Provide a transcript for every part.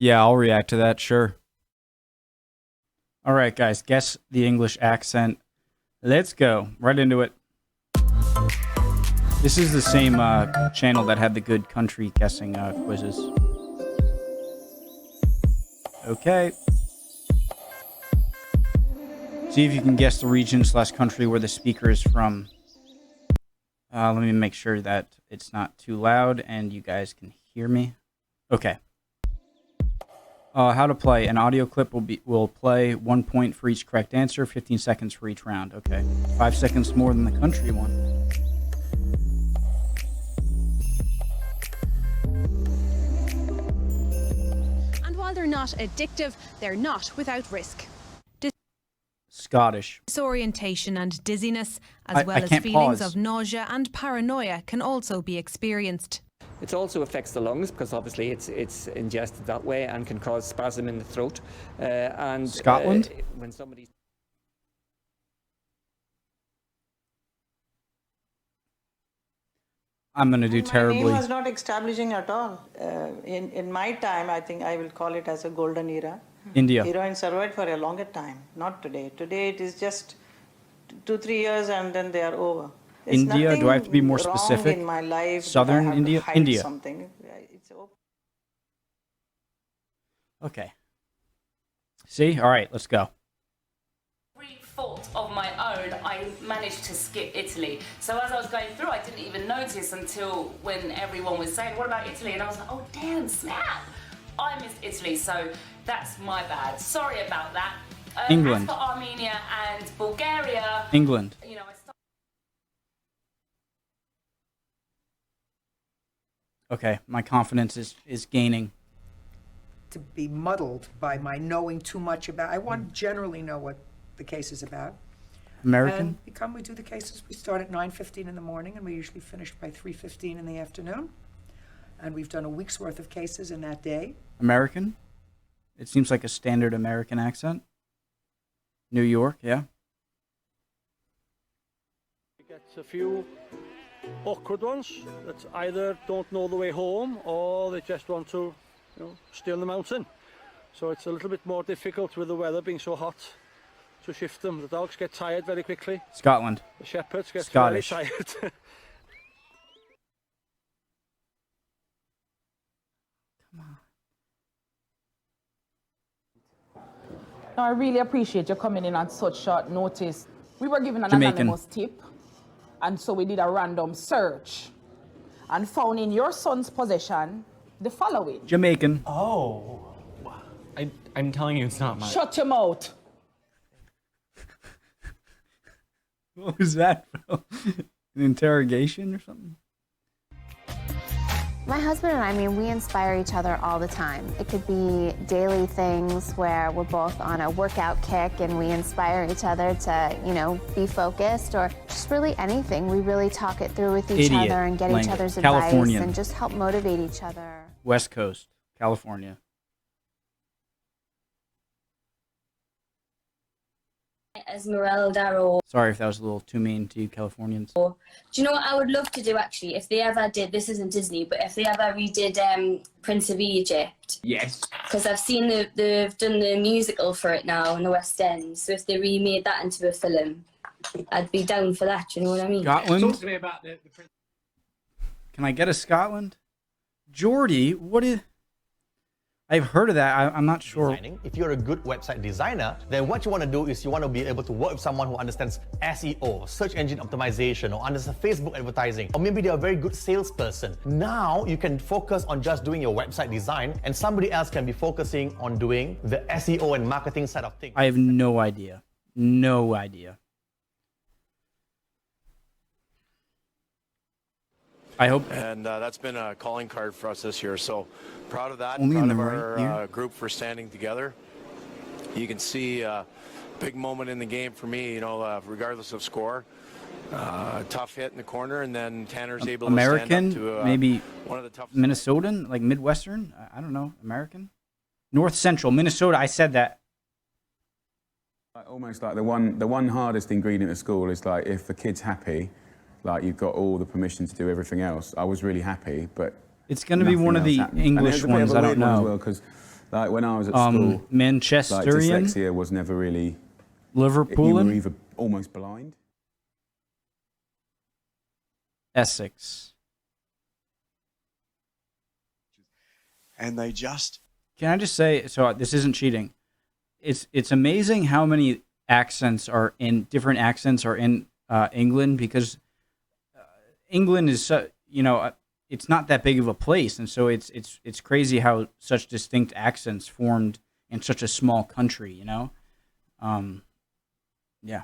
Yeah, I'll react to that, sure. All right, guys, guess the English accent. Let's go. Right into it. This is the same channel that had the good country guessing quizzes. Okay. See if you can guess the region / country where the speaker is from. Let me make sure that it's not too loud and you guys can hear me. Okay. How to play. An audio clip will play 1 point for each correct answer, 15 seconds for each round. Okay. 5 seconds more than the country one. And while they're not addictive, they're not without risk. Scottish. Disorientation and dizziness, as well as feelings of nausea and paranoia, can also be experienced. It also affects the lungs because obviously it's ingested that way and can cause spasm in the throat. And Scotland? When somebody's I'm going to do terribly. My name was not establishing at all. In my time, I think I will call it as a golden era. India. Heroin survived for a longer time, not today. Today it is just 2-3 years and then they are over. There's India, do I have to be more specific? In my life, Southern India? India. Something. It's over. Okay. See? All right, let's go. Fault of my own, I managed to skip Italy. So as I was going through, I didn't even notice until when everyone was saying, what about Italy? And I was like, oh damn, snap! I missed Italy, so that's my bad. Sorry about that. England. As for Armenia and Bulgaria, England. you know, Okay, my confidence is gaining. To be muddled by my knowing too much about. I want to generally know what the case is about. American? And we do the cases. We start at 9:15 in the morning, and we usually finish by 3:15 in the afternoon. And we've done a week's worth of cases in that day. American? It seems like a standard American accent. New York, yeah. Gets a few awkward ones that either don't know the way home or they just want to, stay on the mountain. So it's a little bit more difficult with the weather being so hot to shift them. The dogs get tired very quickly. Scotland. The shepherds get Scottish. very tired. No, I really appreciate you coming in on such short notice. We were given an Jamaican. anonymous tip, and so we did a random search and found in your son's possession the following. Jamaican. Oh. I'm telling you, it's not mine. Shut your mouth. What was that, bro? An interrogation or something? My husband and I, we inspire each other all the time. It could be daily things where we're both on a workout kick and we inspire each other to, be focused, or just really anything. We really talk it through with each other and get each other's advice and just help motivate each other. West Coast, California. Esmeralda or... Sorry if that was a little too mean to you Californians. Do you know what I would love to do, actually? If they ever did, this isn't Disney, but if they ever redid Prince of Egypt. Yes. Because I've seen they've done the musical for it now in the West End. So if they remade that into a film, I'd be down for that, you know what I mean? Scotland? Talk to me about the Prince. Can I get a Scotland? Geordie, what is... I've heard of that. I'm not sure. If you're a good website designer, then what you want to do is you want to be able to work with someone who understands SEO, search engine optimization, or understands Facebook advertising, or maybe they're a very good salesperson. Now you can focus on just doing your website design, and somebody else can be focusing on doing the SEO and marketing side of things. I have no idea. No idea. I hope. And that's been a calling card for us this year. So proud of that. Only proud in the of right our group for standing together. You can see a big moment in the game for me, regardless of score. Tough hit in the corner, and then Tanner's able to stand up to maybe one of the toughest. Minnesotan, like Midwestern? I don't know. American? North Central, Minnesota. I said that. Almost like the one hardest ingredient at school is like if the kid's happy, like you've got all the permission to do everything else. I was really happy, but it's going to be one of the English ones. I don't know. Because Like when I was at school, Manchesterian, like dyslexia was never really. Liverpool, you were either almost blind. Essex. And they just. Can I just say, so this isn't cheating. It's amazing how many different accents are in England, because England is, it's not that big of a place, and so it's crazy how such distinct accents formed in such a small country, Yeah.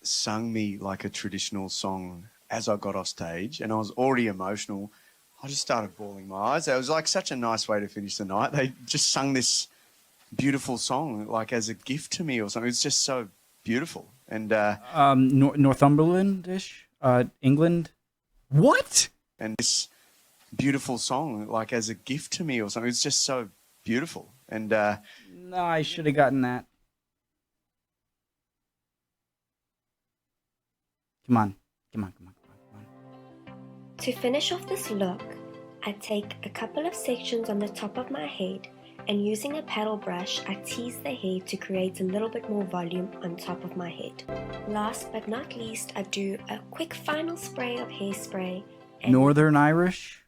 Sung me like a traditional song as I got off stage, and I was already emotional. I just started bawling my eyes. It was like such a nice way to finish the night. They just sung this beautiful song like as a gift to me or something. It's just so beautiful. And Northumberland-ish, England. What? And this beautiful song like as a gift to me or something. It's just so beautiful. And no, I should have gotten that. Come on. To finish off this look, I take a couple of sections on the top of my head, and using a paddle brush, I tease the head to create a little bit more volume on top of my head. Last but not least, I do a quick final spray of hairspray. Northern Irish?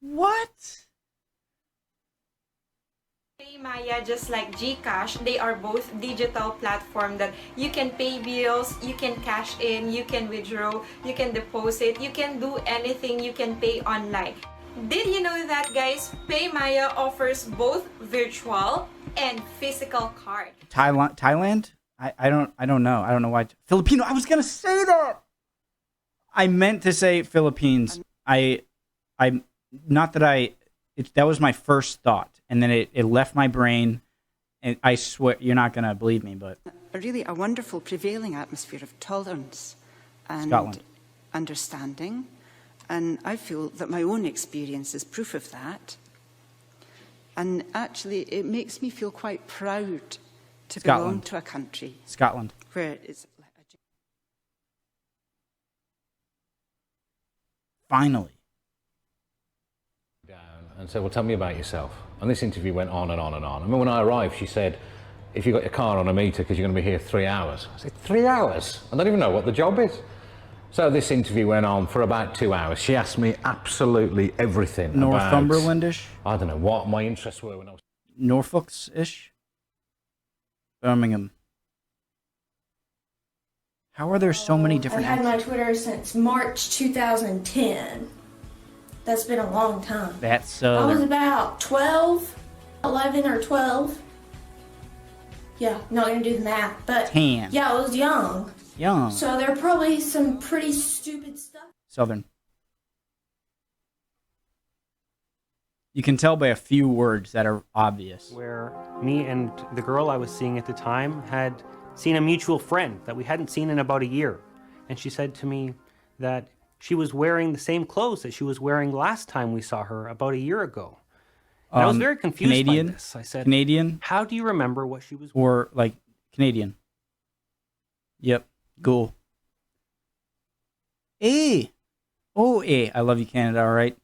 What? Maya, just like GCash, they are both digital platform that you can pay bills, you can cash in, you can withdraw, you can deposit, you can do anything, you can pay online. Did you know that, guys? PayMaya offers both virtual and physical card. Thailand? I don't know. I don't know why. Filipino. I was gonna say that. I meant to say Philippines. That was my first thought, and then it left my brain, and I swear you're not gonna believe me, but really a wonderful prevailing atmosphere of tolerance and Scotland. Understanding, and I feel that my own experience is proof of that. And actually, it makes me feel quite proud to belong to a country, Scotland, where it's finally. And said, well, tell me about yourself. And this interview went on and on and on. I mean, when I arrived, she said, if you got your car on a meter because you're going to be here 3 hours. I said, 3 hours? I don't even know what the job is. So this interview went on for about 2 hours. She asked me absolutely everything. Northumberlandish? I don't know what my interests were when I was... Norfolk-ish? Birmingham. How are there so many different I've had my Twitter since March 2010. That's been a long time. That's I was about 11 or 12. Yeah, not gonna do the math, but 10. Yeah, I was young. Young. So there are probably some pretty stupid stuff. Southern. You can tell by a few words that are obvious. Where me and the girl I was seeing at the time had seen a mutual friend that we hadn't seen in about a year. And she said to me that she was wearing the same clothes that she was wearing last time we saw her about a year ago. And I was very confused Canadian? by this. I said, Canadian? how do you remember what she was wearing? Or like Canadian. Yep. Cool. Hey. Oh, hey. I love you, Canada, all right?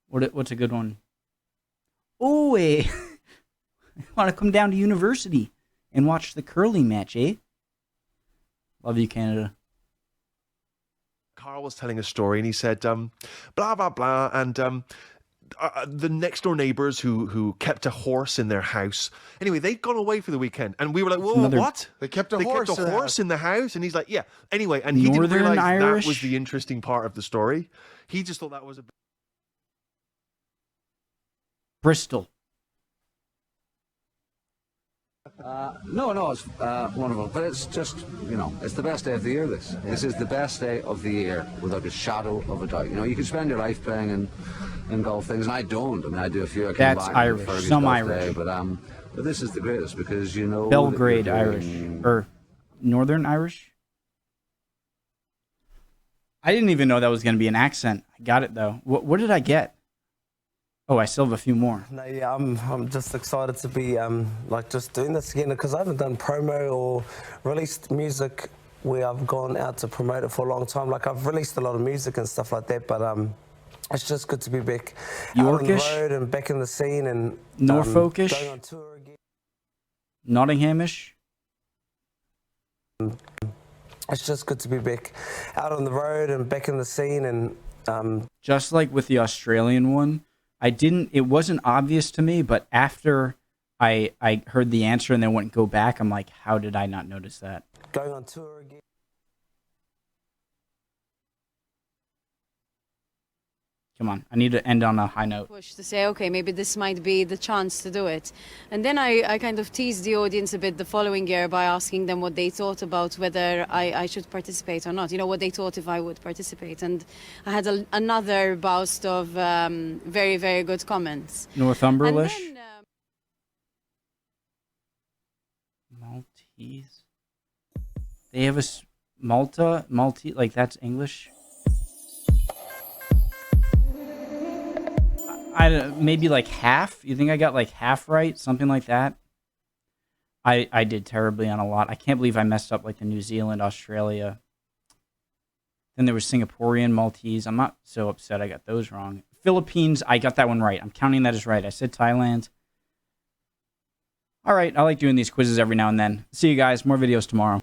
What's a good one? Oh, hey. I want to come down to university and watch the curling match, eh? Love you, Canada. Carl was telling a story, and he said, blah, blah, blah, and the next door neighbours who kept a horse in their house. Anyway, they'd gone away for the weekend, and we were like, whoa, what? They kept a horse in the house? And he's like, yeah. Anyway, and he didn't realise that was the interesting part of the story. He just thought that was a bit... Bristol. No, it's wonderful, but it's just, it's the best day of the year, this. This is the best day of the year, without a shadow of a doubt. You can spend your life playing in golf things, and I don't. I mean, I do a few. That's Irish, some Irish. But this is the greatest, because, Belgrade Irish, or Northern Irish? I didn't even know that was going to be an accent. I got it, though. What did I get? Oh, I still have a few more. No, yeah, I'm just excited to be just doing this again, because I haven't done promo or released music where I've gone out to promote it for a long time. Like, I've released a lot of music and stuff like that, but It's just good to be back Yorkish? out on the road and back in the scene and Norfolkish? going on tour again. Nottinghamish? It's just good to be back out on the road and back in the scene and just like with the Australian one, it wasn't obvious to me, but after I heard the answer and then went go back, I'm like, how did I not notice that? going on tour again. Come on, I need to end on a high note. Push to say, okay, maybe this might be the chance to do it. And then I kind of teased the audience a bit the following year by asking them what they thought about whether I should participate or not. You know, what they thought if I would participate. And I had another bout of very, very good comments. Northumberlish? And then, Maltese? They have a Maltese, like that's English? Maybe like half. You think I got like half right? Something like that. I did terribly on a lot. I can't believe I messed up like the New Zealand, Australia. Then there was Singaporean, Maltese. I'm not so upset I got those wrong. Philippines, I got that one right. I'm counting that as right. I said Thailand. All right, I like doing these quizzes every now and then. See you guys. More videos tomorrow.